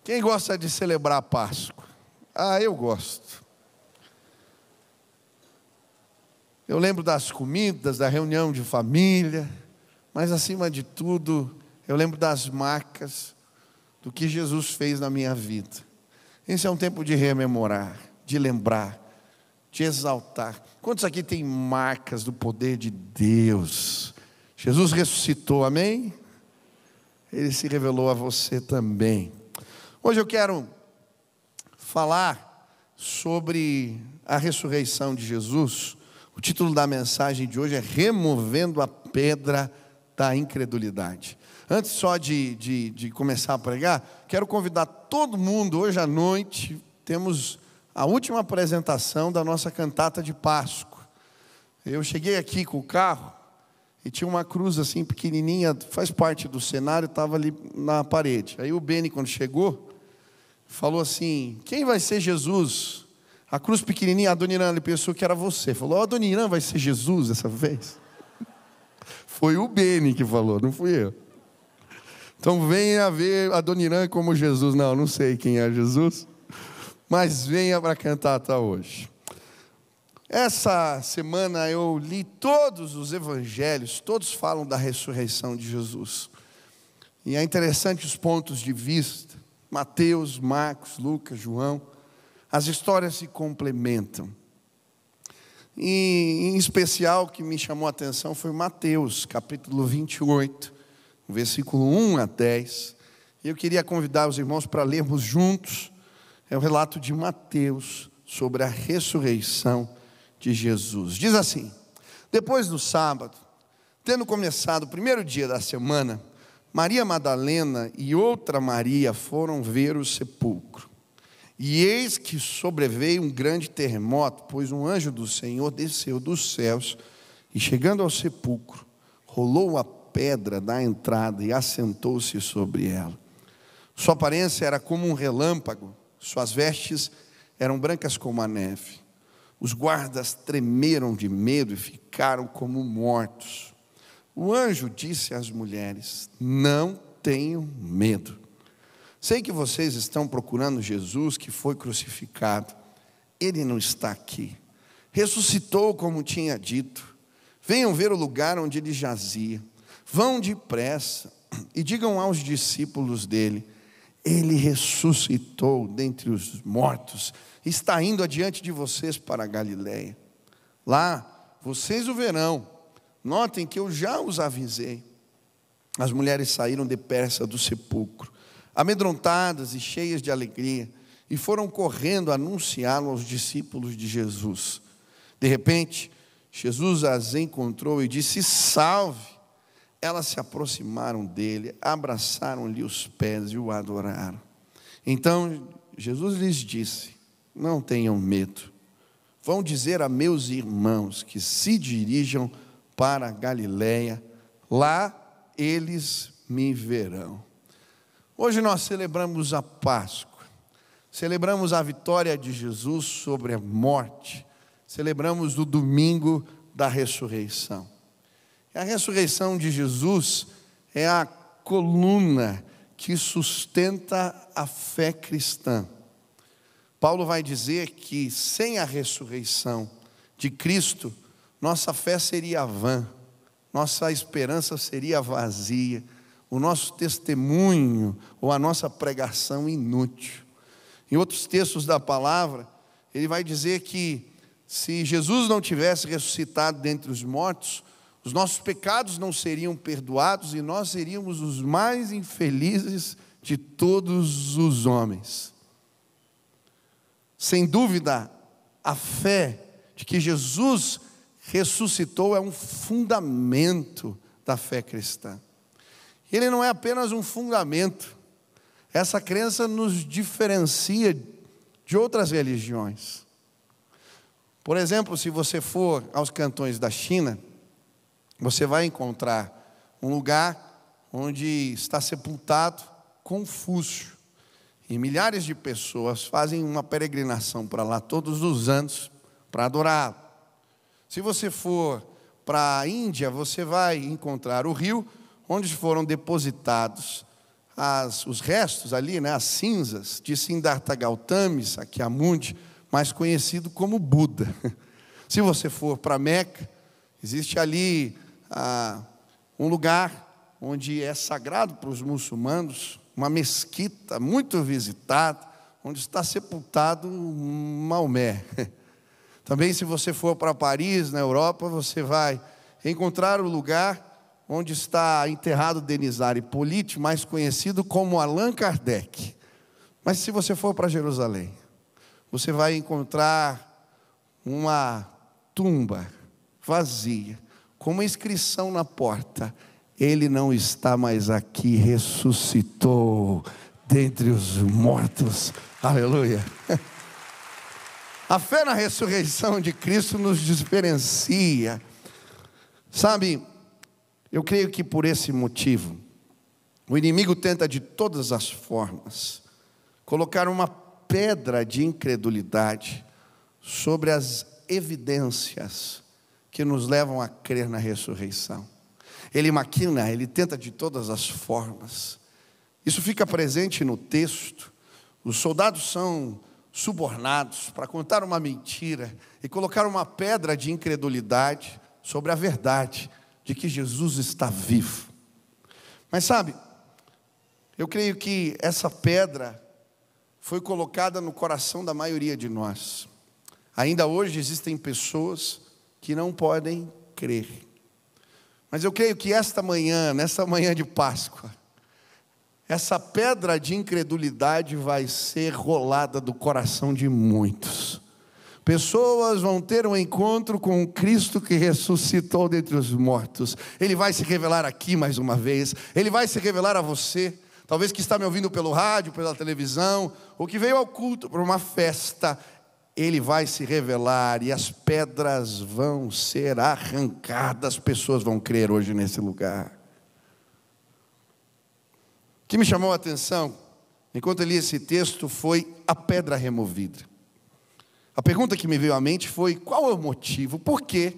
Quem gosta de celebrar a Páscoa? Eu gosto. Eu lembro das comidas, da reunião de família, mas acima de tudo, eu lembro das marcas do que Jesus fez na minha vida. Esse é um tempo de rememorar, de lembrar, de exaltar. Quantos aqui tem marcas do poder de Deus? Jesus ressuscitou, amém? Ele se revelou a você também. Hoje eu quero falar sobre a ressurreição de Jesus. O título da mensagem de hoje é Removendo a Pedra da Incredulidade. Antes só de começar a pregar, quero convidar todo mundo. Hoje à noite temos a última apresentação da nossa cantata de Páscoa. Eu cheguei aqui com o carro e tinha uma cruz assim pequenininha, faz parte do cenário, estava ali na parede. Aí o Beni, quando chegou, falou assim: quem vai ser Jesus? A cruz pequenininha, a Dona Irã, ele pensou que era você. Falou: a Dona Irã vai ser Jesus dessa vez? Foi o Beni que falou, não fui eu. Então venha ver a Dona Irã como Jesus. Não sei quem é Jesus, mas venha para a cantata hoje. Essa semana eu li todos os evangelhos, todos falam da ressurreição de Jesus. E é interessante os pontos de vista. Mateus, Marcos, Lucas, João, as histórias se complementam. E em especial o que me chamou a atenção foi Mateus, capítulo 28, versículo 1 a 10. E eu queria convidar os irmãos para lermos juntos. É o relato de Mateus sobre a ressurreição de Jesus. Diz assim: depois do sábado, tendo começado o primeiro dia da semana, Maria Madalena e outra Maria foram ver o sepulcro. E eis que sobreveio um grande terremoto, pois um anjo do Senhor desceu dos céus e, chegando ao sepulcro, rolou a pedra da entrada e assentou-se sobre ela. Sua aparência era como um relâmpago, suas vestes eram brancas como a neve. Os guardas tremeram de medo e ficaram como mortos. O anjo disse às mulheres: não tenham medo. Sei que vocês estão procurando Jesus que foi crucificado. Ele não está aqui. Ressuscitou como tinha dito. Venham ver o lugar onde ele jazia. Vão depressa e digam aos discípulos dele: ele ressuscitou dentre os mortos. Está indo adiante de vocês para a Galileia. Lá vocês o verão. Notem que eu já os avisei. As mulheres saíram depressa do sepulcro, amedrontadas e cheias de alegria, e foram correndo anunciá-lo aos discípulos de Jesus. De repente, Jesus as encontrou e disse: salve! Elas se aproximaram dele, abraçaram-lhe os pés e o adoraram. Então Jesus lhes disse: não tenham medo. Vão dizer a meus irmãos que se dirijam para a Galileia, lá eles me verão. Hoje nós celebramos a Páscoa, celebramos a vitória de Jesus sobre a morte, celebramos o domingo da ressurreição. A ressurreição de Jesus é a coluna que sustenta a fé cristã. Paulo vai dizer que sem a ressurreição de Cristo, nossa fé seria vã, nossa esperança seria vazia, o nosso testemunho ou a nossa pregação inútil. Em outros textos da palavra, ele vai dizer que se Jesus não tivesse ressuscitado dentre os mortos, os nossos pecados não seriam perdoados e nós seríamos os mais infelizes de todos os homens. Sem dúvida, a fé de que Jesus ressuscitou é um fundamento da fé cristã. Ele não é apenas um fundamento. Essa crença nos diferencia de outras religiões. Por exemplo, se você for aos cantões da China, você vai encontrar um lugar onde está sepultado Confúcio. E milhares de pessoas fazem uma peregrinação para lá todos os anos para adorá-lo. Se você for para a Índia, você vai encontrar o rio onde foram depositados os restos ali, né, as cinzas de Siddhartha Gautama Sakyamuni, mais conhecido como Buda. Se você for para Meca, existe ali um lugar onde é sagrado para os muçulmanos, uma mesquita muito visitada, onde está sepultado Maomé. Também, se você for para Paris, na Europa, você vai encontrar o lugar onde está enterrado Denizar Hippolyte, mais conhecido como Allan Kardec. Mas se você for para Jerusalém, você vai encontrar uma tumba vazia, com uma inscrição na porta: ele não está mais aqui, ressuscitou dentre os mortos. Aleluia. A fé na ressurreição de Cristo nos diferencia. Sabe, eu creio que por esse motivo, o inimigo tenta de todas as formas colocar uma pedra de incredulidade sobre as evidências que nos levam a crer na ressurreição. Ele maquina, ele tenta de todas as formas. Isso fica presente no texto. Os soldados são subornados para contar uma mentira e colocar uma pedra de incredulidade sobre a verdade de que Jesus está vivo. Mas sabe, eu creio que essa pedra foi colocada no coração da maioria de nós. Ainda hoje existem pessoas que não podem crer. Mas eu creio que esta manhã, nesta manhã de Páscoa, essa pedra de incredulidade vai ser rolada do coração de muitos. Pessoas vão ter um encontro com o Cristo que ressuscitou dentre os mortos. Ele vai se revelar aqui mais uma vez. Ele vai se revelar a você, talvez que está me ouvindo pelo rádio, pela televisão, ou que veio ao culto para uma festa. Ele vai se revelar e as pedras vão ser arrancadas. Pessoas vão crer hoje nesse lugar. O que me chamou a atenção, enquanto eu li esse texto, foi a pedra removida. A pergunta que me veio à mente foi: qual é o motivo? Por que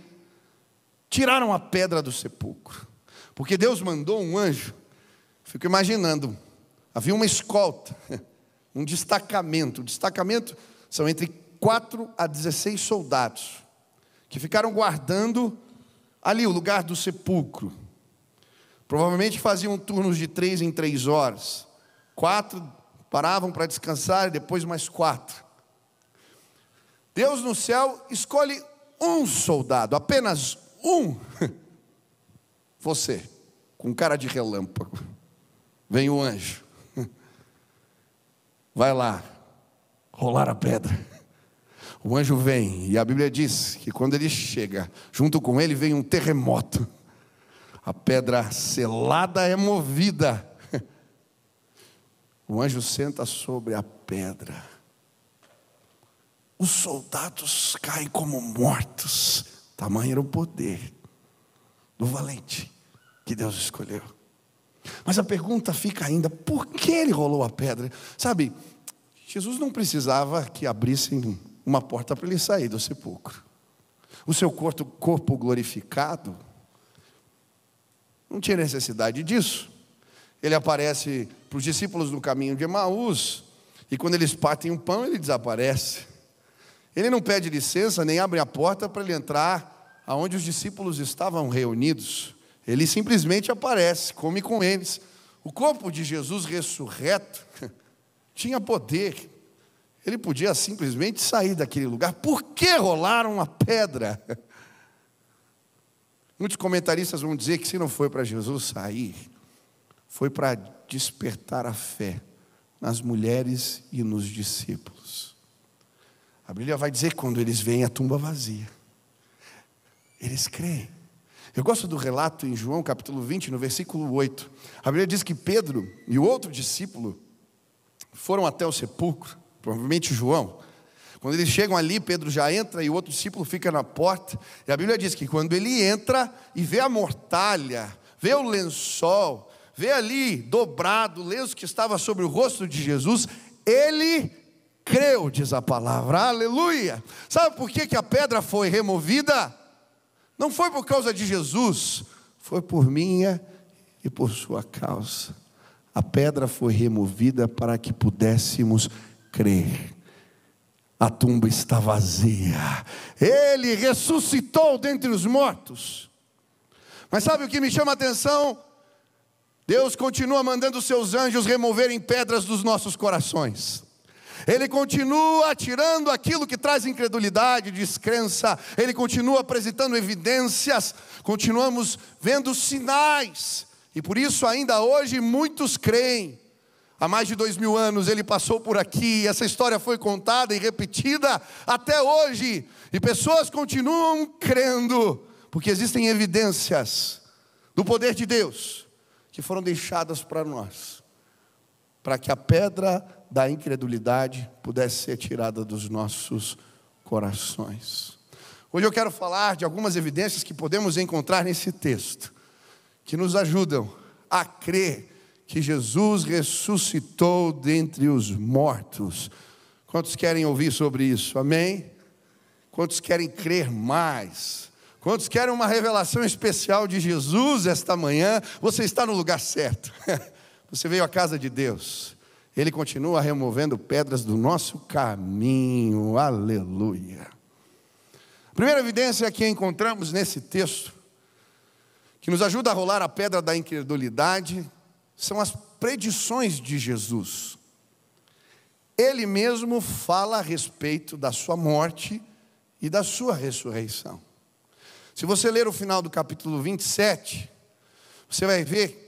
tiraram a pedra do sepulcro? Porque Deus mandou um anjo. Fico imaginando, havia uma escolta, um destacamento. O destacamento são entre 4 a 16 soldados, que ficaram guardando ali o lugar do sepulcro. Provavelmente faziam turnos de 3 em 3 horas. 4 paravam para descansar e depois mais 4. Deus no céu escolhe um soldado, apenas um. Você, com cara de relâmpago. Vem o anjo. Vai lá, rolar a pedra. O anjo vem, e a Bíblia diz que quando ele chega, junto com ele vem um terremoto. A pedra selada é movida. O anjo senta sobre a pedra. Os soldados caem como mortos. Tamanho era o poder do valente que Deus escolheu. Mas a pergunta fica ainda: por que ele rolou a pedra? Sabe, Jesus não precisava que abrissem uma porta para ele sair do sepulcro. O seu corpo glorificado não tinha necessidade disso. Ele aparece para os discípulos no caminho de Emaús, e quando eles partem um pão, ele desaparece. Ele não pede licença, nem abre a porta para ele entrar aonde os discípulos estavam reunidos. Ele simplesmente aparece, come com eles. O corpo de Jesus ressurreto tinha poder. Ele podia simplesmente sair daquele lugar. Por que rolaram a pedra? Muitos comentaristas vão dizer que se não foi para Jesus sair, foi para despertar a fé nas mulheres e nos discípulos. A Bíblia vai dizer que quando eles veem a tumba vazia, eles creem. Eu gosto do relato em João capítulo 20, no versículo 8. A Bíblia diz que Pedro e o outro discípulo foram até o sepulcro, provavelmente João. Quando eles chegam ali, Pedro já entra e o outro discípulo fica na porta. E a Bíblia diz que quando ele entra e vê a mortalha, vê o lençol, vê ali dobrado o lenço que estava sobre o rosto de Jesus, ele creu, diz a palavra, aleluia. Sabe por que a pedra foi removida? Não foi por causa de Jesus, foi por minha e por sua causa. a pedra foi removida para que pudéssemos crer. A tumba está vazia. Ele ressuscitou dentre os mortos. Mas sabe o que me chama a atenção? Deus continua mandando os seus anjos removerem pedras dos nossos corações. Ele continua tirando aquilo que traz incredulidade, descrença. Ele continua apresentando evidências. Continuamos vendo sinais. E por isso ainda hoje muitos creem. Há mais de 2000 anos ele passou por aqui. Essa história foi contada e repetida até hoje. E pessoas continuam crendo. Porque existem evidências do poder de Deus que foram deixadas para nós. Para que a pedra da incredulidade pudesse ser tirada dos nossos corações. Hoje eu quero falar de algumas evidências que podemos encontrar nesse texto, que nos ajudam a crer que Jesus ressuscitou dentre os mortos. Quantos querem ouvir sobre isso? Amém? Quantos querem crer mais? Quantos querem uma revelação especial de Jesus esta manhã? Você está no lugar certo. Você veio à casa de Deus. Ele continua removendo pedras do nosso caminho. Aleluia. A primeira evidência que encontramos nesse texto, que nos ajuda a rolar a pedra da incredulidade, são as predições de Jesus. Ele mesmo fala a respeito da sua morte e da sua ressurreição. Se você ler o final do capítulo 27, você vai ver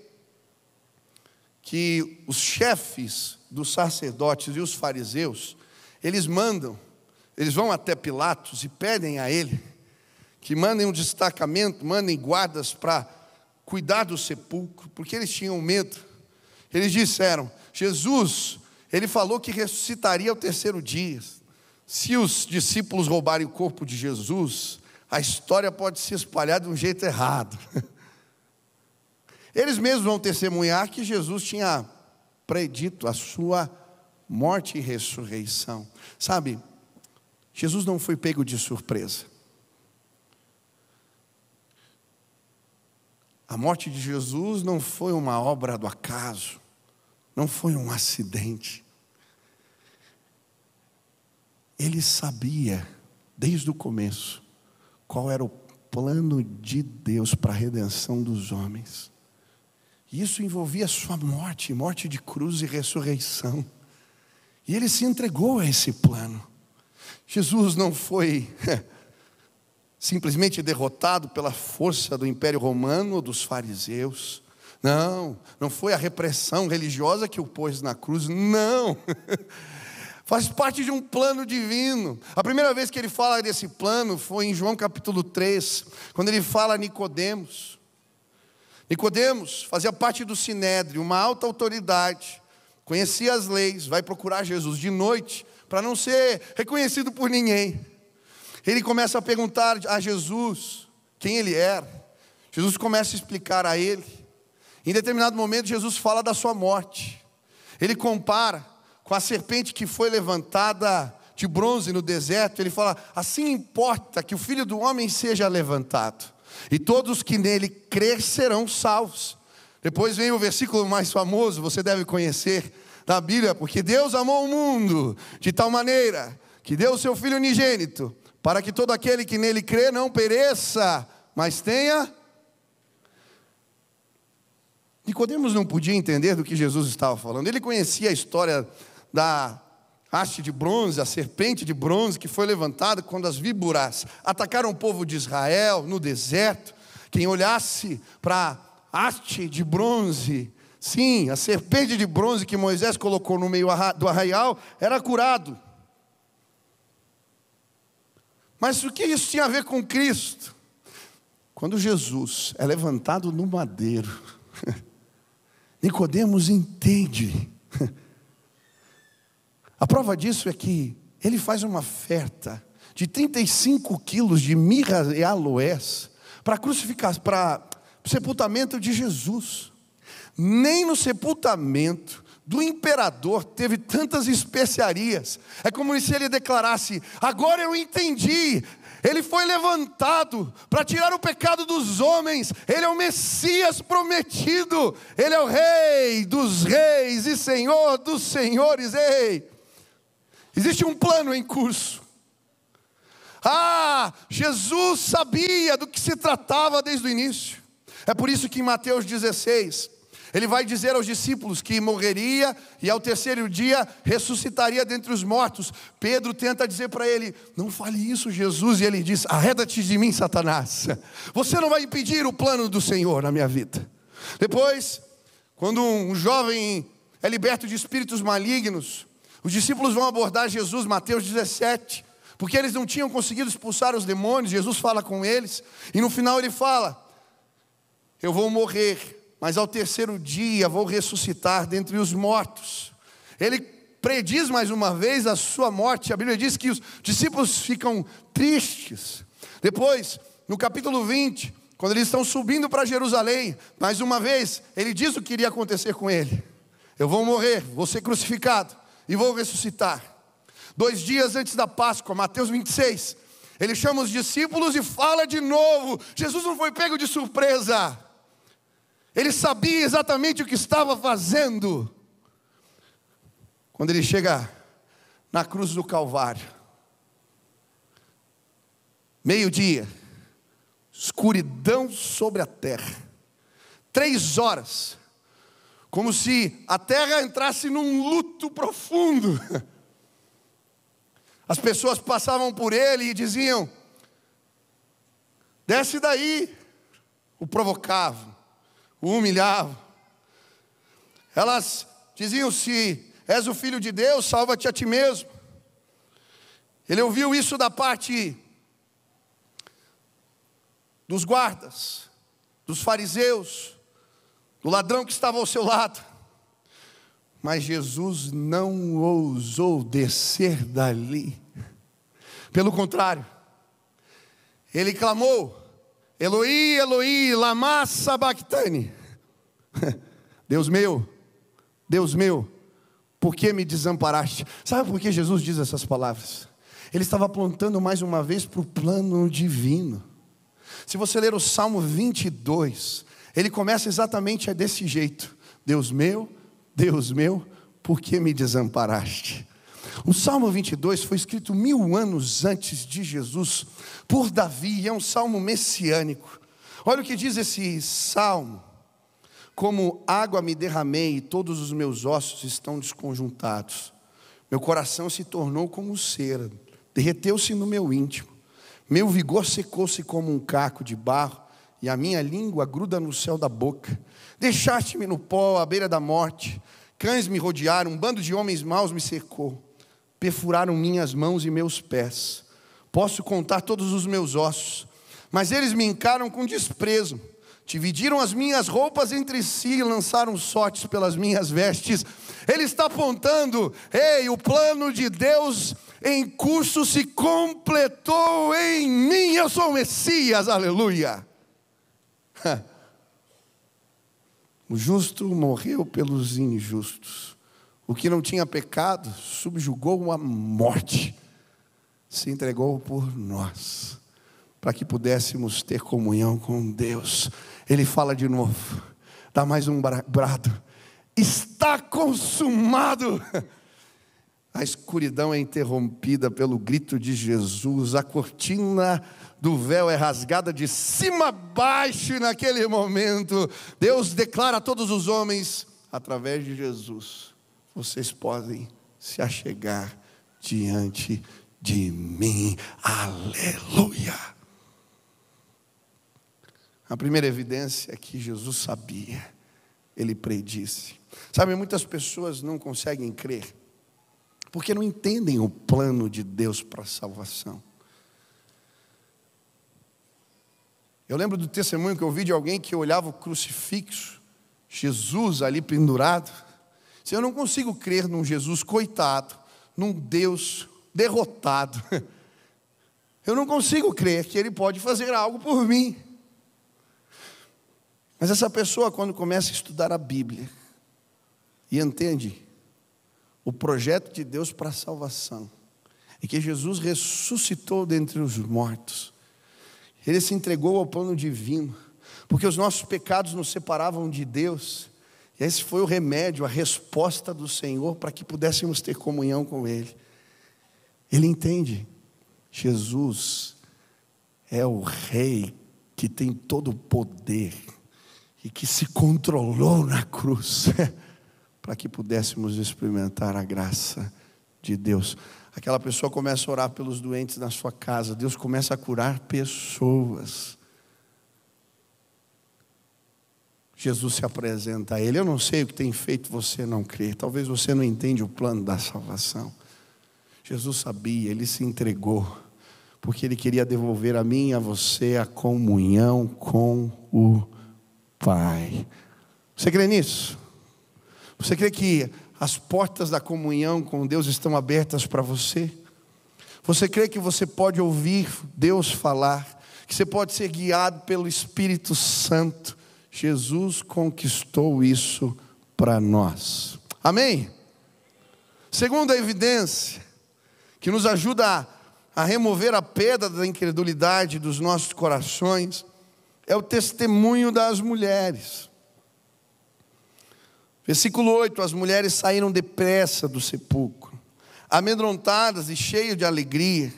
que os chefes dos sacerdotes e os fariseus, eles vão até Pilatos e pedem a ele que mandem um destacamento, mandem guardas para cuidar do sepulcro, porque eles tinham medo. Eles disseram: Jesus, ele falou que ressuscitaria ao terceiro dia. Se os discípulos roubarem o corpo de Jesus, a história pode se espalhar de um jeito errado. Eles mesmos vão testemunhar que Jesus tinha predito a sua morte e ressurreição. Sabe, Jesus não foi pego de surpresa. A morte de Jesus não foi uma obra do acaso, não foi um acidente. Ele sabia, desde o começo, qual era o plano de Deus para a redenção dos homens. E isso envolvia sua morte, morte de cruz e ressurreição. E ele se entregou a esse plano. Jesus não foi simplesmente derrotado pela força do Império Romano ou dos fariseus. Não foi a repressão religiosa que o pôs na cruz. Não. Faz parte de um plano divino. A primeira vez que ele fala desse plano foi em João capítulo 3, quando ele fala a Nicodemos. Nicodemos fazia parte do Sinédrio, uma alta autoridade, conhecia as leis, vai procurar Jesus de noite, para não ser reconhecido por ninguém. Ele começa a perguntar a Jesus quem ele era. Jesus começa a explicar a ele. Em determinado momento, Jesus fala da sua morte. Ele compara com a serpente que foi levantada de bronze no deserto. Ele fala: assim importa que o Filho do Homem seja levantado, e todos que nele crer serão salvos. Depois vem o versículo mais famoso, você deve conhecer, da Bíblia: porque Deus amou o mundo de tal maneira que deu o seu Filho unigênito, para que todo aquele que nele crê não pereça, mas tenha... Nicodemos não podia entender do que Jesus estava falando. Ele conhecia a história da haste de bronze, a serpente de bronze que foi levantada quando as víboras atacaram o povo de Israel no deserto. Quem olhasse para a haste de bronze, sim, a serpente de bronze que Moisés colocou no meio do arraial, era curado. Mas o que isso tinha a ver com Cristo? Quando Jesus é levantado no madeiro, Nicodemos entende. A prova disso é que ele faz uma oferta de 35 quilos de mirra e aloés para o sepultamento de Jesus. Nem no sepultamento do imperador teve tantas especiarias. É como se ele declarasse: agora eu entendi. Ele foi levantado para tirar o pecado dos homens. Ele é o Messias prometido. Ele é o Rei dos reis e Senhor dos senhores. Ei, existe um plano em curso. Jesus sabia do que se tratava desde o início. É por isso que em Mateus 16, ele vai dizer aos discípulos que morreria e ao terceiro dia ressuscitaria dentre os mortos. Pedro tenta dizer para ele: não fale isso, Jesus. E ele diz: arreda-te de mim, Satanás. Você não vai impedir o plano do Senhor na minha vida. Depois, quando um jovem é liberto de espíritos malignos, os discípulos vão abordar Jesus, Mateus 17, porque eles não tinham conseguido expulsar os demônios. Jesus fala com eles e no final ele fala: eu vou morrer, mas ao terceiro dia vou ressuscitar dentre os mortos. Ele prediz mais uma vez a sua morte. A Bíblia diz que os discípulos ficam tristes. Depois, no capítulo 20, quando eles estão subindo para Jerusalém, mais uma vez, ele diz o que iria acontecer com ele: eu vou morrer, vou ser crucificado e vou ressuscitar. 2 dias antes da Páscoa, Mateus 26, ele chama os discípulos e fala de novo. Jesus não foi pego de surpresa. Ele sabia exatamente o que estava fazendo. Quando ele chega na cruz do Calvário, meio-dia, escuridão sobre a terra, 3 horas, como se a terra entrasse num luto profundo. As pessoas passavam por ele e diziam: desce daí. O provocavam, o humilhavam. Elas diziam: se és o Filho de Deus, salva-te a ti mesmo. Ele ouviu isso da parte dos guardas, dos fariseus, do ladrão que estava ao seu lado. Mas Jesus não ousou descer dali. Pelo contrário, ele clamou: Eloi, Eloi, lama sabachthani. Deus meu, por que me desamparaste? Sabe por que Jesus diz essas palavras? Ele estava apontando mais uma vez para o plano divino. Se você ler o Salmo 22, ele começa exatamente desse jeito: Deus meu, por que me desamparaste? O Salmo 22 foi escrito 1000 anos antes de Jesus, por Davi, e é um salmo messiânico. Olha o que diz esse salmo: como água me derramei, e todos os meus ossos estão desconjuntados. Meu coração se tornou como cera, derreteu-se no meu íntimo. Meu vigor secou-se como um caco de barro, e a minha língua gruda no céu da boca. Deixaste-me no pó, à beira da morte. Cães me rodearam, um bando de homens maus me cercou. Perfuraram minhas mãos e meus pés. Posso contar todos os meus ossos, mas eles me encaram com desprezo. Dividiram as minhas roupas entre si e lançaram sortes pelas minhas vestes. Ele está apontando: ei, o plano de Deus em curso se completou em mim. Eu sou o Messias, aleluia. O justo morreu pelos injustos. O que não tinha pecado subjugou a morte. Se entregou por nós, para que pudéssemos ter comunhão com Deus. Ele fala de novo, dá mais um brado: está consumado. A escuridão é interrompida pelo grito de Jesus. A cortina do véu é rasgada de cima a baixo, e naquele momento Deus declara a todos os homens, através de Jesus: vocês podem se achegar diante de mim. Aleluia. A primeira evidência é que Jesus sabia, ele predisse. Sabe, muitas pessoas não conseguem crer porque não entendem o plano de Deus para a salvação. Eu lembro do testemunho que eu ouvi de alguém que olhava o crucifixo, Jesus ali pendurado. Eu não consigo crer num Jesus coitado, num Deus derrotado. Eu não consigo crer que Ele pode fazer algo por mim. Mas essa pessoa, quando começa a estudar a Bíblia e entende o projeto de Deus para a salvação, e que Jesus ressuscitou dentre os mortos. Ele se entregou ao plano divino, porque os nossos pecados nos separavam de Deus, e esse foi o remédio, a resposta do Senhor para que pudéssemos ter comunhão com Ele. Ele entende, Jesus é o Rei que tem todo o poder, e que se controlou na cruz, para que pudéssemos experimentar a graça de Deus. Aquela pessoa começa a orar pelos doentes na sua casa, Deus começa a curar pessoas. Jesus se apresenta a ele. Eu não sei o que tem feito você não crer, talvez você não entende o plano da salvação. Jesus sabia, ele se entregou, porque ele queria devolver a mim e a você a comunhão com o Pai. Você crê nisso? Você crê que as portas da comunhão com Deus estão abertas para você? Você crê que você pode ouvir Deus falar, que você pode ser guiado pelo Espírito Santo? Jesus conquistou isso para nós. Amém? Segunda evidência que nos ajuda a remover a pedra da incredulidade dos nossos corações é o testemunho das mulheres. Versículo 8, as mulheres saíram depressa do sepulcro, amedrontadas e cheias de alegria,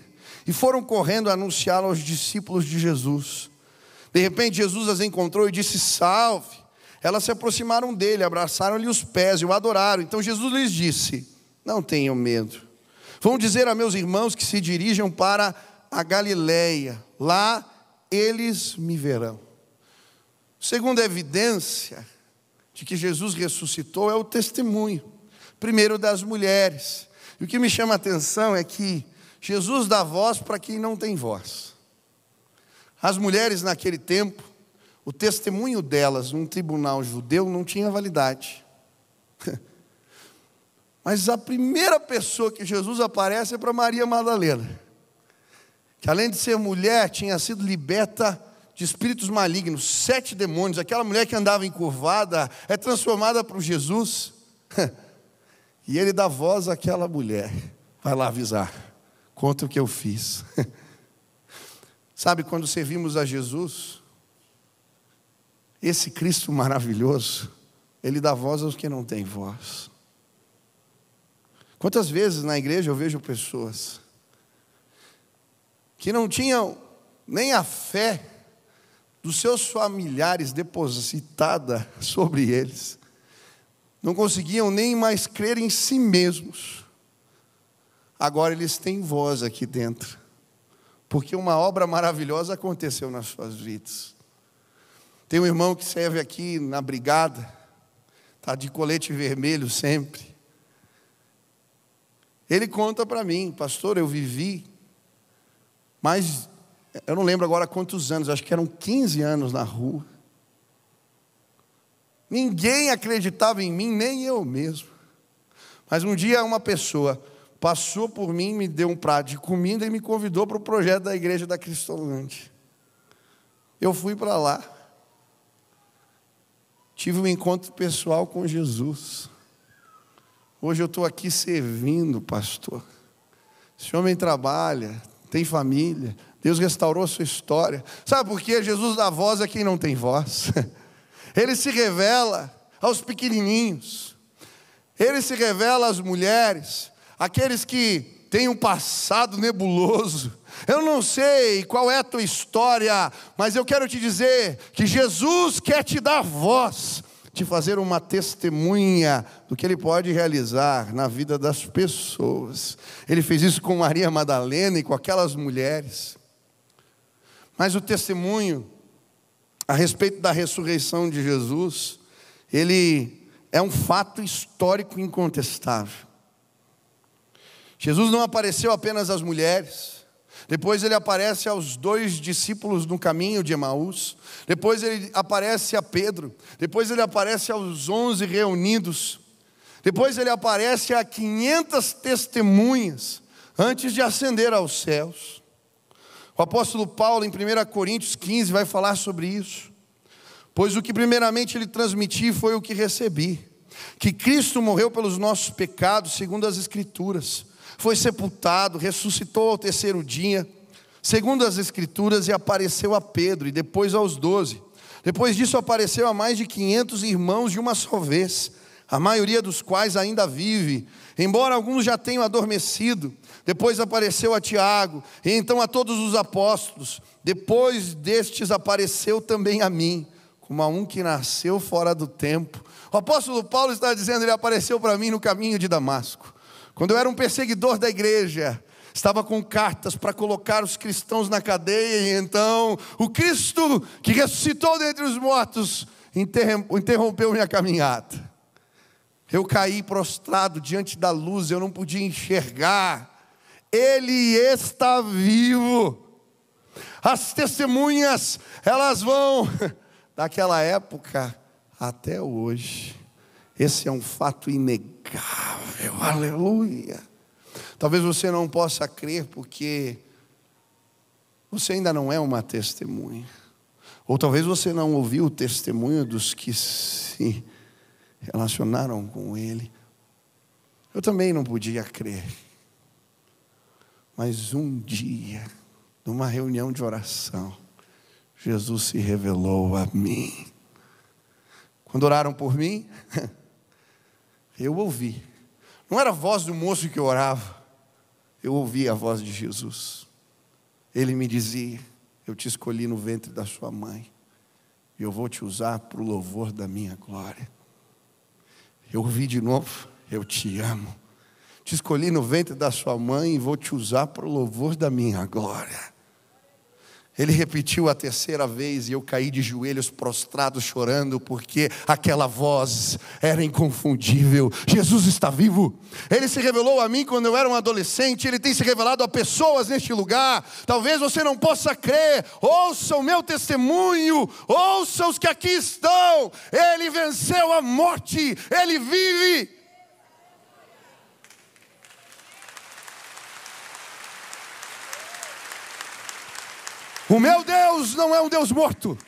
e foram correndo a anunciá-lo aos discípulos de Jesus. De repente Jesus as encontrou e disse: salve. Elas se aproximaram dele, abraçaram-lhe os pés e o adoraram. Então Jesus lhes disse: não tenham medo, vão dizer a meus irmãos que se dirijam para a Galileia, lá eles me verão. Segunda evidência de que Jesus ressuscitou é o testemunho, primeiro das mulheres. E o que me chama a atenção é que Jesus dá voz para quem não tem voz. As mulheres naquele tempo, o testemunho delas num tribunal judeu não tinha validade. Mas a primeira pessoa que Jesus aparece é para Maria Madalena, que além de ser mulher, tinha sido liberta de espíritos malignos, 7 demônios. Aquela mulher que andava encurvada é transformada por Jesus. E ele dá voz àquela mulher: vai lá avisar, conta o que eu fiz. Sabe, quando servimos a Jesus, esse Cristo maravilhoso, ele dá voz aos que não têm voz. Quantas vezes na igreja eu vejo pessoas que não tinham nem a fé dos seus familiares depositada sobre eles, não conseguiam nem mais crer em si mesmos. Agora eles têm voz aqui dentro, porque uma obra maravilhosa aconteceu nas suas vidas. Tem um irmão que serve aqui na brigada, está de colete vermelho sempre. Ele conta para mim: pastor, eu vivi mais, eu não lembro agora quantos anos, acho que eram 15 anos na rua. Ninguém acreditava em mim, nem eu mesmo. Mas um dia uma pessoa passou por mim, me deu um prato de comida e me convidou para o projeto da igreja da Cristolândia. Eu fui para lá. Tive um encontro pessoal com Jesus. Hoje eu estou aqui servindo, pastor. Esse homem trabalha, tem família. Deus restaurou a sua história. Sabe por quê? Jesus dá voz a quem não tem voz. Ele se revela aos pequenininhos. Ele se revela às mulheres, aqueles que têm um passado nebuloso. Eu não sei qual é a tua história, mas eu quero te dizer que Jesus quer te dar voz, te fazer uma testemunha do que Ele pode realizar na vida das pessoas. Ele fez isso com Maria Madalena e com aquelas mulheres. Mas o testemunho a respeito da ressurreição de Jesus, ele é um fato histórico incontestável. Jesus não apareceu apenas às mulheres. Depois ele aparece aos 2 discípulos no caminho de Emaús. Depois ele aparece a Pedro. Depois ele aparece aos 11 reunidos. Depois ele aparece a 500 testemunhas antes de ascender aos céus. O apóstolo Paulo, em 1 Coríntios 15, vai falar sobre isso. Pois o que primeiramente ele transmiti foi o que recebi. que Cristo morreu pelos nossos pecados, segundo as Escrituras, foi sepultado, ressuscitou ao terceiro dia, segundo as Escrituras, e apareceu a Pedro, e depois aos 12. Depois disso apareceu a mais de 500 irmãos de uma só vez, a maioria dos quais ainda vive, embora alguns já tenham adormecido. Depois apareceu a Tiago, e então a todos os apóstolos. Depois destes apareceu também a mim, como a um que nasceu fora do tempo. O apóstolo Paulo está dizendo, ele apareceu para mim no caminho de Damasco. Quando eu era um perseguidor da igreja, estava com cartas para colocar os cristãos na cadeia, e então o Cristo que ressuscitou dentre os mortos interrompeu minha caminhada. Eu caí prostrado diante da luz, eu não podia enxergar. Ele está vivo. As testemunhas, elas vão daquela época até hoje. Esse é um fato inegável, aleluia. Talvez você não possa crer porque você ainda não é uma testemunha. Ou talvez você não ouviu o testemunho dos que se relacionaram com ele. Eu também não podia crer. Mas um dia, numa reunião de oração, Jesus se revelou a mim. Quando oraram por mim, eu ouvi. Não era a voz do moço que orava, eu ouvi a voz de Jesus. Ele me dizia, eu te escolhi no ventre da sua mãe, e eu vou te usar para o louvor da minha glória. Eu ouvi de novo, eu te amo. Te escolhi no ventre da sua mãe e vou te usar para o louvor da minha glória. Ele repetiu a terceira vez e eu caí de joelhos prostrados chorando, porque aquela voz era inconfundível. Jesus está vivo. Ele se revelou a mim quando eu era um adolescente. Ele tem se revelado a pessoas neste lugar. Talvez você não possa crer. Ouça o meu testemunho. Ouça os que aqui estão. Ele venceu a morte. Ele vive. O meu Deus não é um Deus morto.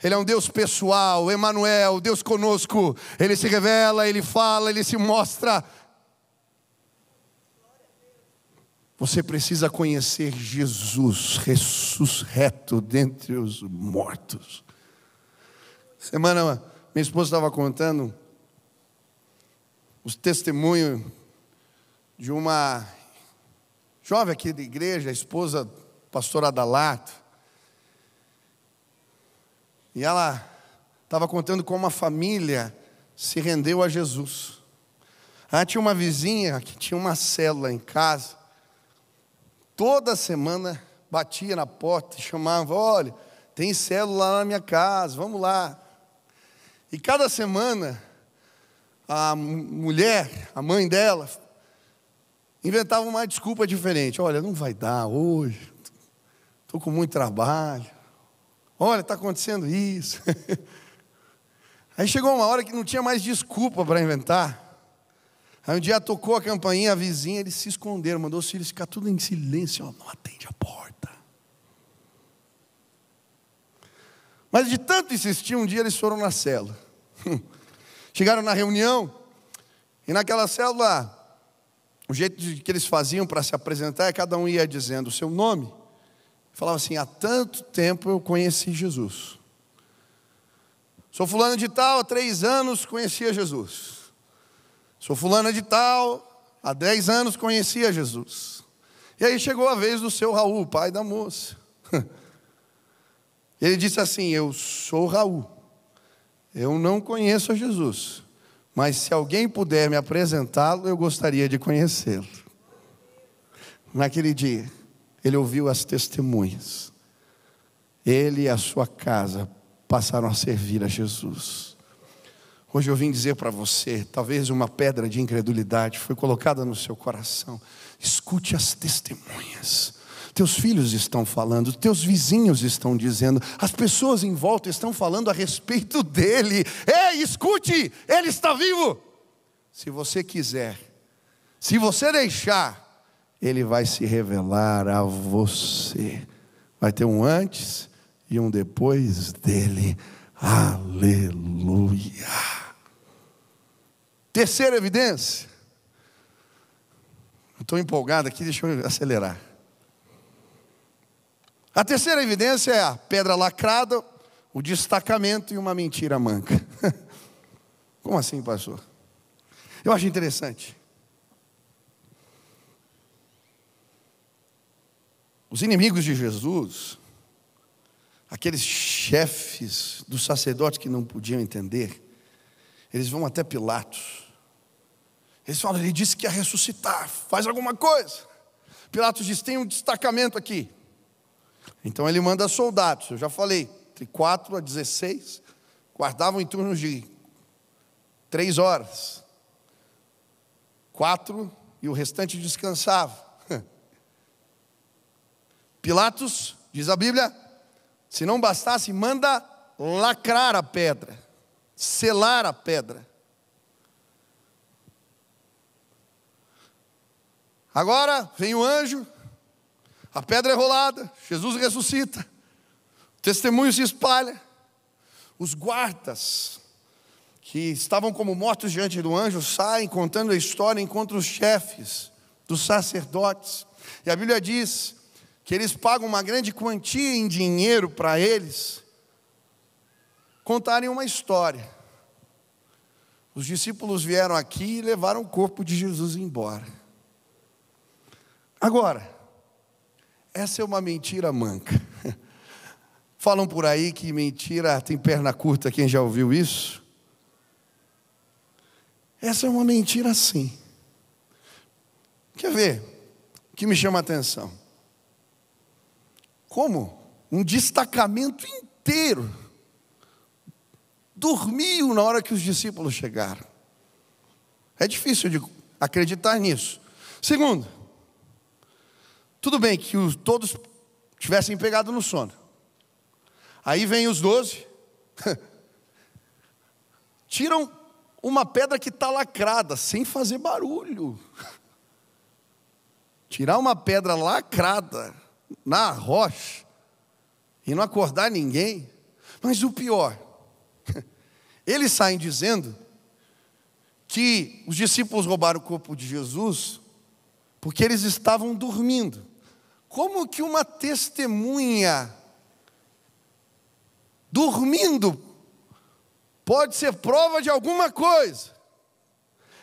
Ele é um Deus pessoal, Emanuel, Deus conosco. Ele se revela, Ele fala, Ele se mostra. Você precisa conhecer Jesus ressurreto dentre os mortos. Semana, minha esposa estava contando os testemunhos de uma jovem aqui da igreja, a esposa pastor Adalato, e ela estava contando como a família se rendeu a Jesus. Ela tinha uma vizinha que tinha uma célula em casa, toda semana batia na porta e chamava, olha, tem célula lá na minha casa, vamos lá. E cada semana, a mulher, a mãe dela, inventava uma desculpa diferente, olha, não vai dar hoje, estou com muito trabalho. Olha, está acontecendo isso. Aí chegou uma hora que não tinha mais desculpa para inventar. Aí um dia tocou a campainha, a vizinha, eles se esconderam, mandou os filhos ficar tudo em silêncio. Ó, não atende a porta. Mas de tanto insistir, um dia eles foram na célula. Chegaram na reunião, e naquela célula, o jeito que eles faziam para se apresentar é cada um ia dizendo o seu nome. Falava assim, há tanto tempo eu conheci Jesus. Sou fulano de tal, há 3 anos conhecia Jesus. Sou fulana de tal, há 10 anos conhecia Jesus. E aí chegou a vez do seu Raul, pai da moça. Ele disse assim, eu sou Raul. Eu não conheço a Jesus. Mas se alguém puder me apresentá-lo, eu gostaria de conhecê-lo. Naquele dia, ele ouviu as testemunhas. Ele e a sua casa passaram a servir a Jesus. Hoje eu vim dizer para você, talvez uma pedra de incredulidade foi colocada no seu coração. Escute as testemunhas. Teus filhos estão falando, teus vizinhos estão dizendo, as pessoas em volta estão falando a respeito dele. Ei, escute, ele está vivo. Se você quiser, se você deixar, ele vai se revelar a você. Vai ter um antes e um depois dele. Aleluia. Terceira evidência. Estou empolgado aqui, deixa eu acelerar. A terceira evidência é a pedra lacrada, o destacamento e uma mentira manca. Como assim, pastor? Eu acho interessante. Os inimigos de Jesus, aqueles chefes dos sacerdotes que não podiam entender, eles vão até Pilatos. Eles falam, ele disse que ia ressuscitar, faz alguma coisa. Pilatos diz, tem um destacamento aqui. Então ele manda soldados, eu já falei, entre 4 a 16, guardavam em turnos de 3 horas. 4 e o restante descansava. Pilatos, diz a Bíblia, se não bastasse, manda lacrar a pedra, selar a pedra. Agora vem o anjo, a pedra é rolada, Jesus ressuscita, o testemunho se espalha, os guardas que estavam como mortos diante do anjo saem contando a história, encontram os chefes dos sacerdotes, e a Bíblia diz que eles pagam uma grande quantia em dinheiro para eles contarem uma história. Os discípulos vieram aqui e levaram o corpo de Jesus embora. Agora, essa é uma mentira manca. Falam por aí que mentira tem perna curta, quem já ouviu isso? Essa é uma mentira sim. Quer ver? O que me chama a atenção? Como um destacamento inteiro dormiu na hora que os discípulos chegaram. É difícil de acreditar nisso. Segundo, tudo bem que todos tivessem pegado no sono. Aí vem os 12, tiram uma pedra que está lacrada, sem fazer barulho. Tirar uma pedra lacrada na rocha e não acordar ninguém. Mas o pior, eles saem dizendo que os discípulos roubaram o corpo de Jesus porque eles estavam dormindo. Como que uma testemunha dormindo pode ser prova de alguma coisa?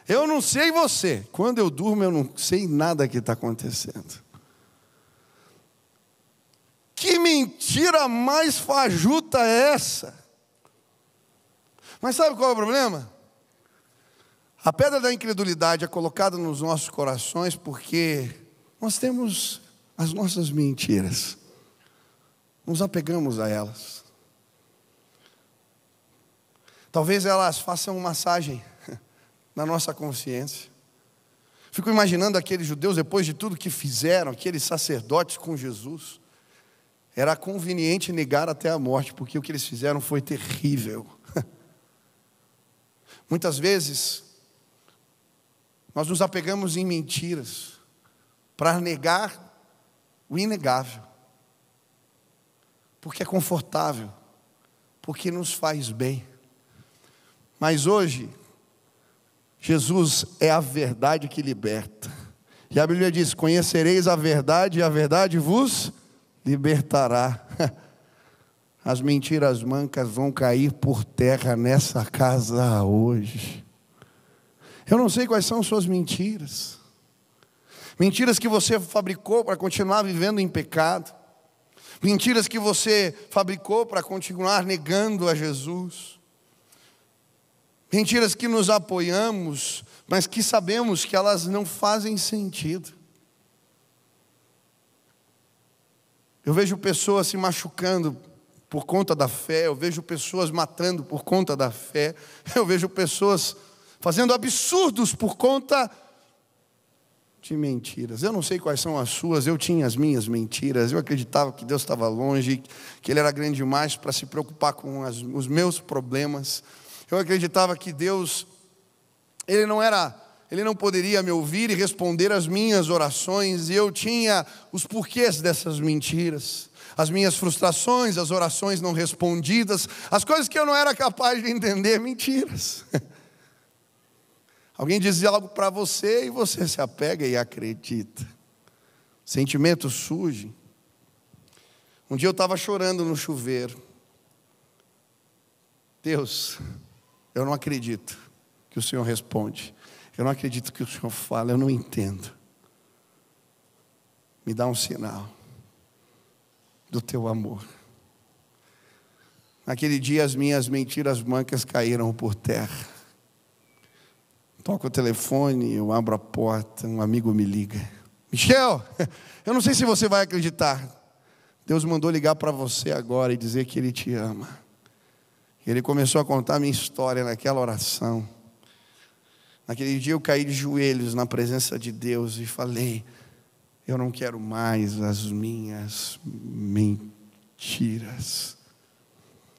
Eu não sei você, quando eu durmo eu não sei nada que está acontecendo. Que mentira mais fajuta é essa? Mas sabe qual é o problema? A pedra da incredulidade é colocada nos nossos corações porque nós temos as nossas mentiras. Nos apegamos a elas. Talvez elas façam massagem na nossa consciência. Fico imaginando aqueles judeus, depois de tudo que fizeram, aqueles sacerdotes com Jesus. Era conveniente negar até a morte, porque o que eles fizeram foi terrível. Muitas vezes, nós nos apegamos em mentiras para negar o inegável, porque é confortável, porque nos faz bem. Mas hoje, Jesus é a verdade que liberta. E a Bíblia diz, conhecereis a verdade e a verdade vos libertará. As mentiras mancas vão cair por terra nessa casa hoje. Eu não sei quais são suas mentiras. Mentiras que você fabricou para continuar vivendo em pecado. Mentiras que você fabricou para continuar negando a Jesus. Mentiras que nos apoiamos, mas que sabemos que elas não fazem sentido. Eu vejo pessoas se machucando por conta da fé, eu vejo pessoas matando por conta da fé, eu vejo pessoas fazendo absurdos por conta de mentiras. Eu não sei quais são as suas, eu tinha as minhas mentiras, eu acreditava que Deus estava longe, que Ele era grande demais para se preocupar com os meus problemas. Eu acreditava que Deus, Ele não poderia me ouvir e responder às minhas orações, e eu tinha os porquês dessas mentiras, as minhas frustrações, as orações não respondidas, as coisas que eu não era capaz de entender, mentiras. Alguém diz algo para você e você se apega e acredita. Sentimento surge. Um dia eu estava chorando no chuveiro. Deus, eu não acredito que o Senhor responde. Eu não acredito que o Senhor fala, eu não entendo. Me dá um sinal do teu amor. Naquele dia as minhas mentiras brancas caíram por terra. Toco o telefone, eu abro a porta, um amigo me liga. Michel, eu não sei se você vai acreditar. Deus mandou ligar para você agora e dizer que Ele te ama. Ele começou a contar a minha história naquela oração. Naquele dia eu caí de joelhos na presença de Deus e falei: eu não quero mais as minhas mentiras.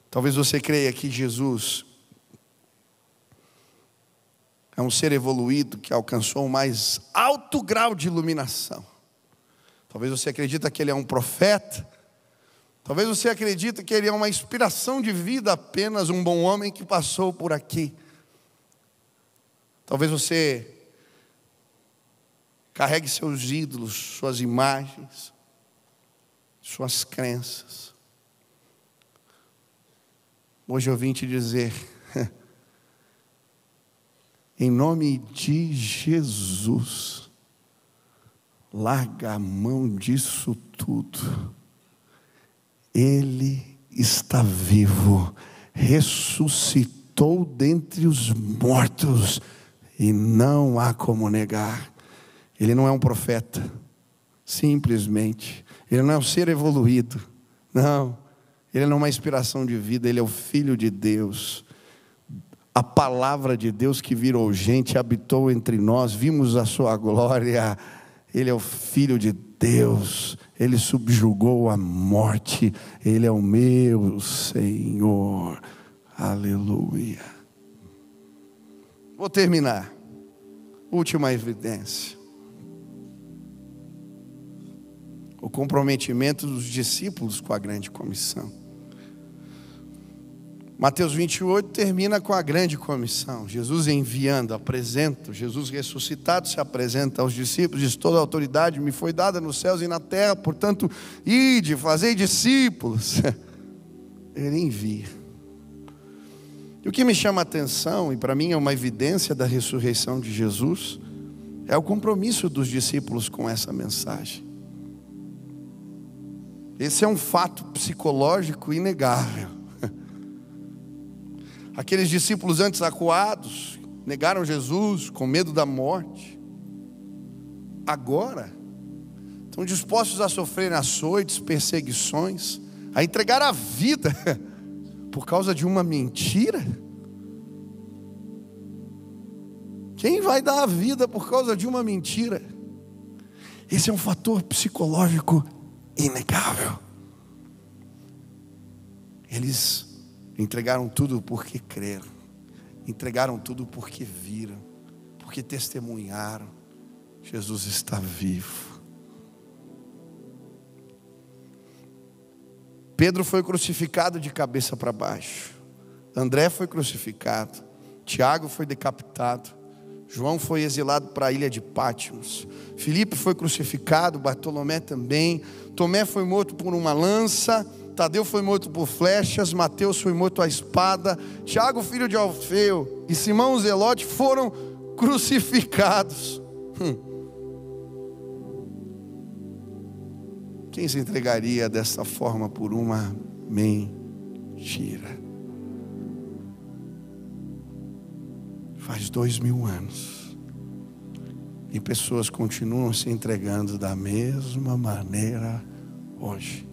Talvez você creia que Jesus é um ser evoluído que alcançou o mais alto grau de iluminação. Talvez você acredite que ele é um profeta. Talvez você acredite que ele é uma inspiração de vida, apenas um bom homem que passou por aqui. Talvez você carregue seus ídolos, suas imagens, suas crenças. Hoje eu vim te dizer, em nome de Jesus, larga a mão disso tudo. Ele está vivo, ressuscitou dentre os mortos, e não há como negar. Ele não é um profeta, simplesmente. Ele não é um ser evoluído, não. Ele não é uma inspiração de vida, ele é o Filho de Deus. A palavra de Deus que virou gente, habitou entre nós, vimos a sua glória. Ele é o Filho de Deus, Ele subjugou a morte, Ele é o meu Senhor, aleluia. Vou terminar, última evidência, o comprometimento dos discípulos com a grande comissão. Mateus 28 termina com a grande comissão. Jesus enviando, apresenta, Jesus ressuscitado se apresenta aos discípulos, diz: toda a autoridade me foi dada nos céus e na terra, portanto, ide, fazei discípulos. Ele envia. E o que me chama a atenção, e para mim é uma evidência da ressurreição de Jesus, é o compromisso dos discípulos com essa mensagem. Esse é um fato psicológico inegável. Aqueles discípulos antes acuados, negaram Jesus com medo da morte. Agora, estão dispostos a sofrer açoites, perseguições, a entregar a vida por causa de uma mentira. Quem vai dar a vida por causa de uma mentira? Esse é um fator psicológico inegável. Eles entregaram tudo porque creram, entregaram tudo porque viram, porque testemunharam. Jesus está vivo. Pedro foi crucificado de cabeça para baixo, André foi crucificado, Tiago foi decapitado, João foi exilado para a ilha de Pátimos, Filipe foi crucificado, Bartolomé também, Tomé foi morto por uma lança, Tadeu foi morto por flechas, Mateus foi morto à espada, Tiago, filho de Alfeu, e Simão o Zelote foram crucificados. Quem se entregaria dessa forma por uma mentira? Faz 2000 anos e pessoas continuam se entregando da mesma maneira hoje,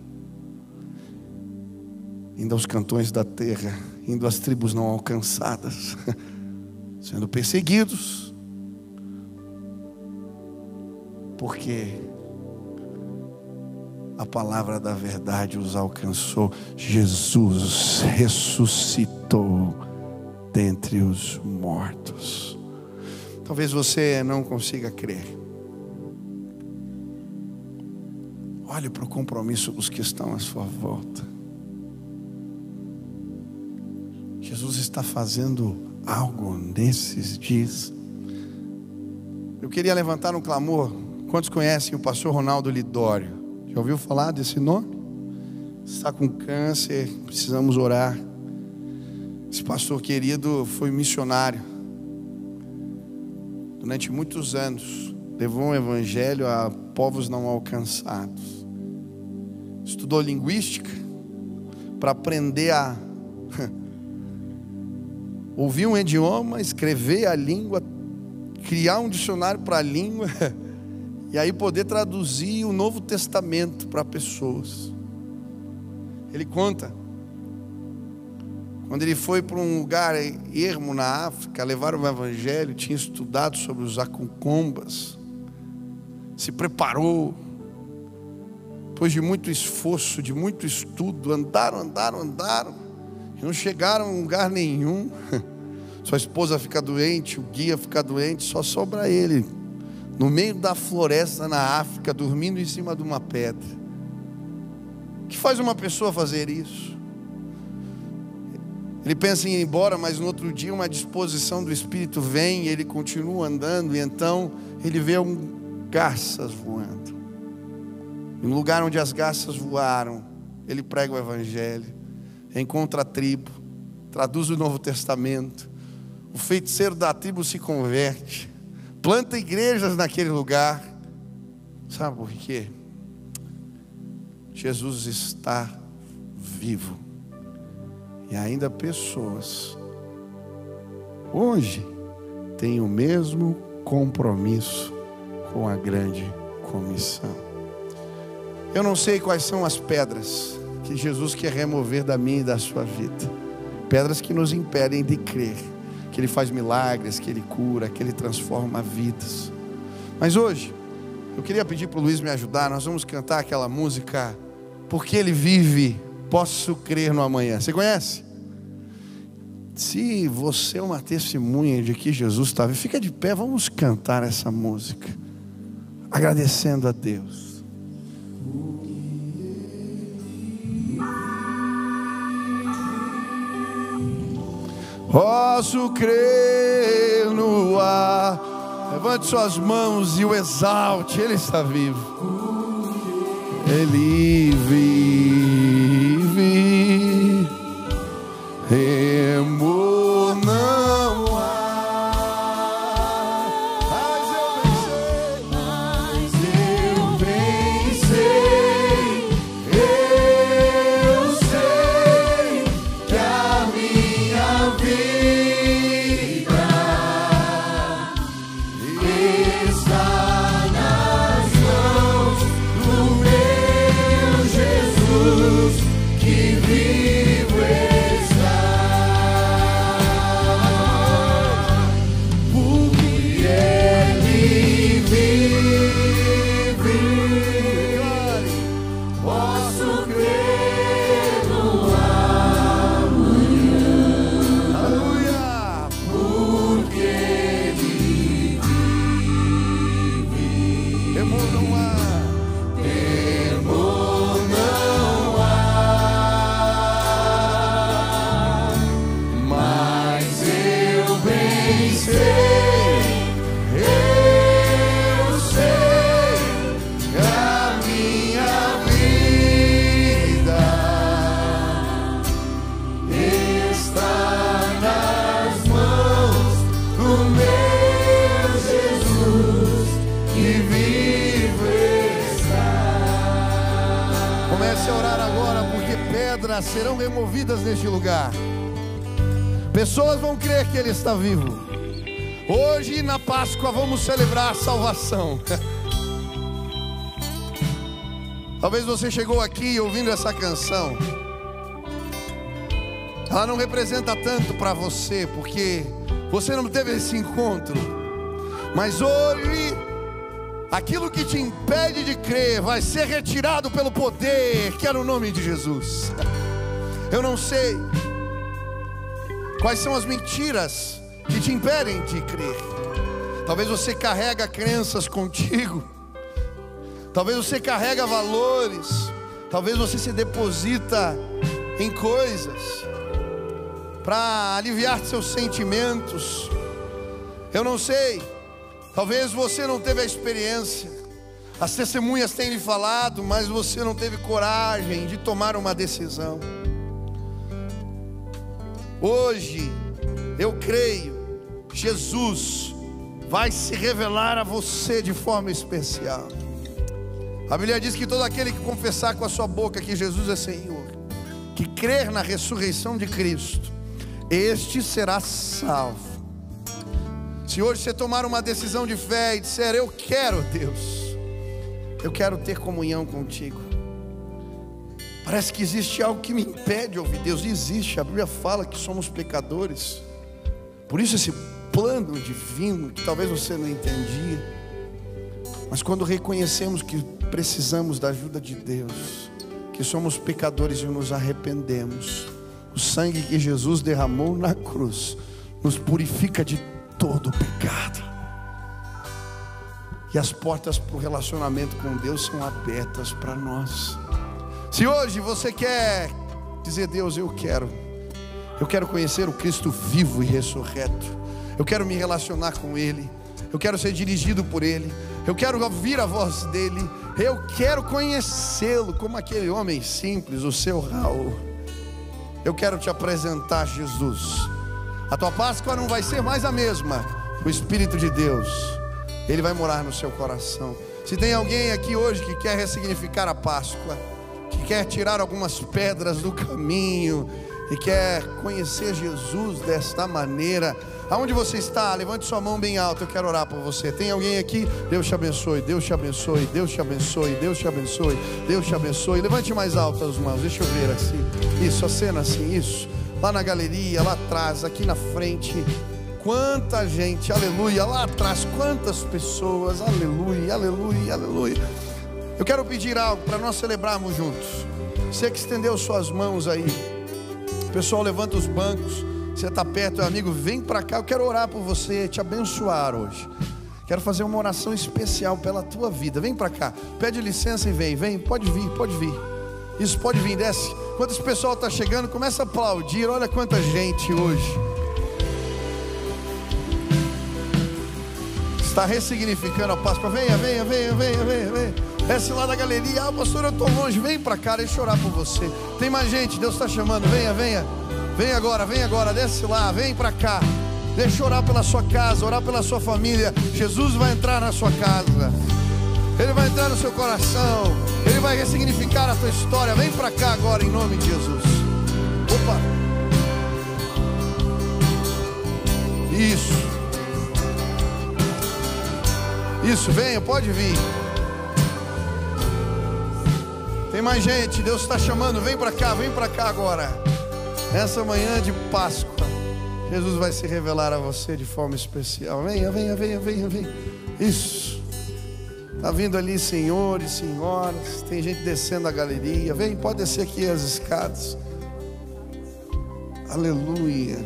indo aos cantões da terra, indo às tribos não alcançadas, sendo perseguidos, porque a palavra da verdade os alcançou. Jesus ressuscitou dentre os mortos. Talvez você não consiga crer. Olhe para o compromisso dos que estão à sua volta. Jesus está fazendo algo nesses dias. Eu queria levantar um clamor. Quantos conhecem o pastor Ronaldo Lidório? Já ouviu falar desse nome? Está com câncer, precisamos orar. Esse pastor querido foi missionário durante muitos anos, levou um evangelho a povos não alcançados. Estudou linguística para aprender a ouvir um idioma, escrever a língua, criar um dicionário para a língua e aí poder traduzir o Novo Testamento para pessoas. Ele conta, quando ele foi para um lugar ermo na África, levar o evangelho, tinha estudado sobre os acucombas, se preparou, depois de muito esforço, de muito estudo, andaram, e não chegaram a lugar nenhum. Sua esposa fica doente, o guia fica doente, só sobra ele, no meio da floresta na África, dormindo em cima de uma pedra. O que faz uma pessoa fazer isso? Ele pensa em ir embora, mas no outro dia uma disposição do Espírito vem e ele continua andando, e então ele vê garças voando. E no lugar onde as garças voaram, ele prega o evangelho, encontra a tribo, traduz o Novo Testamento. O feiticeiro da tribo se converte, planta igrejas naquele lugar. Sabe por quê? Jesus está vivo. E ainda pessoas hoje têm o mesmo compromisso com a grande comissão. Eu não sei quais são as pedras que Jesus quer remover da minha e da sua vida. Pedras que nos impedem de crer que Ele faz milagres, que Ele cura, que Ele transforma vidas. Mas hoje eu queria pedir para o Luiz me ajudar. Nós vamos cantar aquela música Porque Ele Vive, Posso Crer no Amanhã. Você conhece? Se você é uma testemunha de que Jesus está vivo, fica de pé, vamos cantar essa música, agradecendo a Deus. Posso crer no ar. Levante suas mãos e o exalte. Ele está vivo. Ele vive. Temor não há. Mas eu venci. Eu sei que a minha vida está nas mãos do meu Jesus, que vivo está. Porque Ele vive, posso crer no amanhã. Aleluia! Porque Ele vive, temor não há, temor não há. Mas eu bem sei, eu sei que a minha vida está nas mãos do meu Jesus, que vivo está. Comece a orar agora, porque pedras serão removidas neste lugar. Pessoas vão crer que Ele está vivo. Hoje na Páscoa vamos celebrar a salvação. Talvez você chegou aqui ouvindo essa canção, ela não representa tanto para você, porque você não teve esse encontro. Mas hoje, aquilo que te impede de crer vai ser retirado pelo poder que é no nome de Jesus. Eu não sei quais são as mentiras que te impedem de crer. Talvez você carrega crenças contigo, talvez você carrega valores, talvez você se deposita em coisas para aliviar seus sentimentos. Eu não sei, Talvez você não teve a experiência, as testemunhas têm lhe falado, mas você não teve coragem de tomar uma decisão. Hoje, eu creio, Jesus vai se revelar a você de forma especial. A Bíblia diz que todo aquele que confessar com a sua boca que Jesus é Senhor, que crer na ressurreição de Cristo, este será salvo. Se hoje você tomar uma decisão de fé e disser: eu quero, Deus, eu quero ter comunhão contigo. Parece que existe algo que me impede de ouvir Deus. Existe, a Bíblia fala que somos pecadores. Por isso esse plano divino que talvez você não entendia. Mas quando reconhecemos que precisamos da ajuda de Deus, que somos pecadores e nos arrependemos, o sangue que Jesus derramou na cruz nos purifica de todo o pecado. E as portas para o relacionamento com Deus são abertas para nós. Se hoje você quer dizer: Deus, eu quero conhecer o Cristo vivo e ressurreto, eu quero me relacionar com Ele, eu quero ser dirigido por Ele, eu quero ouvir a voz dEle, eu quero conhecê-lo como aquele homem simples, o seu Raul. Eu quero te apresentar Jesus. A tua Páscoa não vai ser mais a mesma. O Espírito de Deus, Ele vai morar no seu coração. Se tem alguém aqui hoje que quer ressignificar a Páscoa, que quer tirar algumas pedras do caminho e quer conhecer Jesus desta maneira, aonde você está, levante sua mão bem alta, eu quero orar por você. Tem alguém aqui? Deus te abençoe, Deus te abençoe, Deus te abençoe, Deus te abençoe, Deus te abençoe. Levante mais alto as mãos, deixa eu ver assim. Isso, a cena assim, isso. Lá na galeria, lá atrás, aqui na frente. Quanta gente, aleluia. Lá atrás, quantas pessoas, aleluia, aleluia, aleluia. Eu quero pedir algo para nós celebrarmos juntos. Você que estendeu suas mãos aí, pessoal, levanta os bancos. Você está perto, meu amigo, vem para cá. Eu quero orar por você, te abençoar hoje. Quero fazer uma oração especial pela tua vida. Vem para cá, pede licença e vem, pode vir, pode vir. Isso, pode vir, desce. Enquanto esse pessoal está chegando, começa a aplaudir. Olha quanta gente hoje está ressignificando a Páscoa. Venha. Desce lá da galeria. Ah, pastor, eu estou longe. Vem para cá, deixa eu orar por você. Tem mais gente, Deus está chamando. Venha. Vem agora, desce lá, vem para cá. Deixa eu orar pela sua casa, orar pela sua família. Jesus vai entrar na sua casa, Ele vai entrar no seu coração, Ele vai ressignificar a tua história. Vem para cá agora em nome de Jesus. Opa! Isso, venha, pode vir. Tem mais gente, Deus está chamando. Vem para cá agora. Essa manhã de Páscoa, Jesus vai se revelar a você de forma especial. Venha. Isso. Está vindo ali senhores, senhoras. Tem gente descendo a galeria. Vem, pode descer aqui as escadas. Aleluia.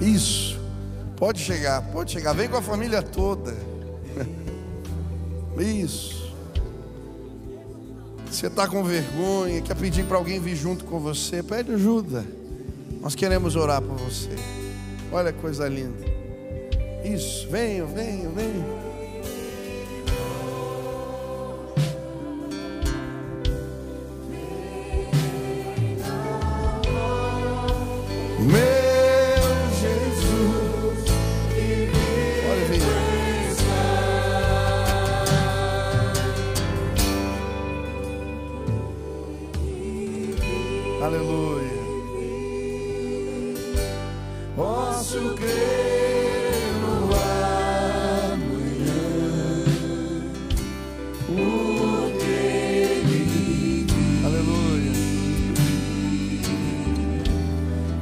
Isso. Pode chegar. Vem com a família toda. Isso. Você está com vergonha, quer pedir para alguém vir junto com você, pede ajuda. Nós queremos orar por você. Olha que coisa linda. Isso, venha. Meu Jesus, olha, venha. Aleluia. Posso crer no amanhã, porque Ele diz. Aleluia.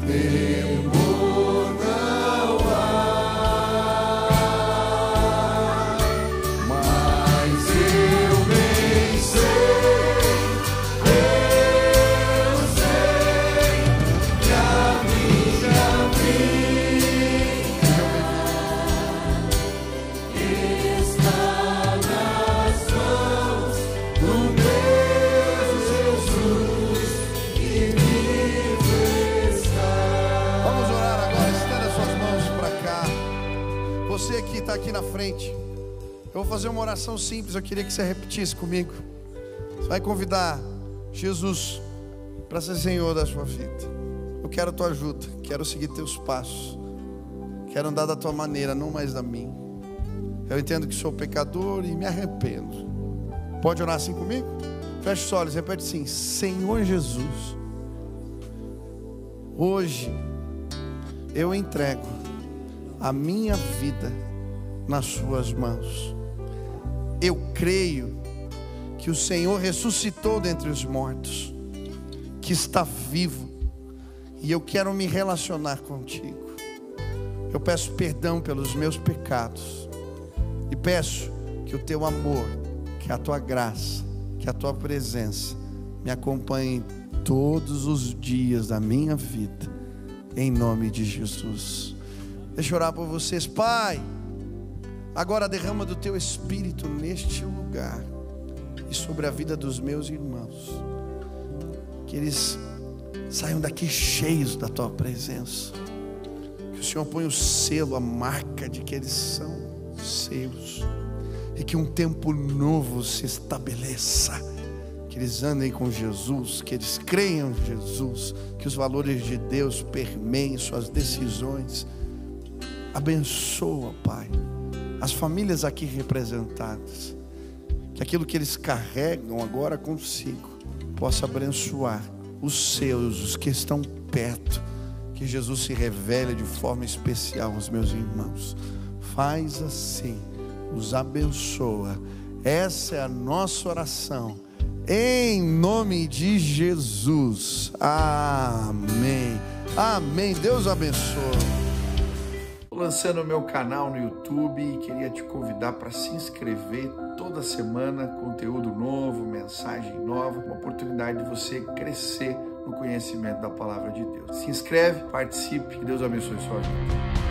Temor não há, mas eu bem sei. você que está aqui na frente, eu vou fazer uma oração simples. Eu queria que você repetisse comigo. Você vai convidar Jesus para ser Senhor da sua vida. Eu quero a tua ajuda, quero seguir teus passos, quero andar da tua maneira, não mais da minha. Eu entendo que sou pecador e me arrependo. Pode orar assim comigo? Feche os olhos, repete assim: Senhor Jesus, hoje eu entrego a minha vida nas suas mãos. Eu creio que o Senhor ressuscitou dentre os mortos, que está vivo, e eu quero me relacionar contigo. Eu peço perdão pelos meus pecados e peço que o teu amor, que a tua graça, que a tua presença me acompanhe todos os dias da minha vida, em nome de Jesus. Deixa eu orar por vocês. Pai, agora derrama do teu Espírito neste lugar e sobre a vida dos meus irmãos, que eles saiam daqui cheios da tua presença, que o Senhor ponha o selo, a marca de que eles são seus, e que um tempo novo se estabeleça, que eles andem com Jesus, que eles creiam em Jesus, que os valores de Deus permeiem suas decisões. Abençoa, Pai, as famílias aqui representadas, que aquilo que eles carregam agora consigo possa abençoar os seus, os que estão perto. Que Jesus se revele de forma especial aos meus irmãos. Faz assim, os abençoa. Essa é a nossa oração, em nome de Jesus. Amém. Amém. Deus abençoe. Estou lançando o meu canal no YouTube e queria te convidar para se inscrever. Toda semana, conteúdo novo, mensagem nova, uma oportunidade de você crescer no conhecimento da palavra de Deus. Se inscreve, participe, que Deus abençoe sua vida.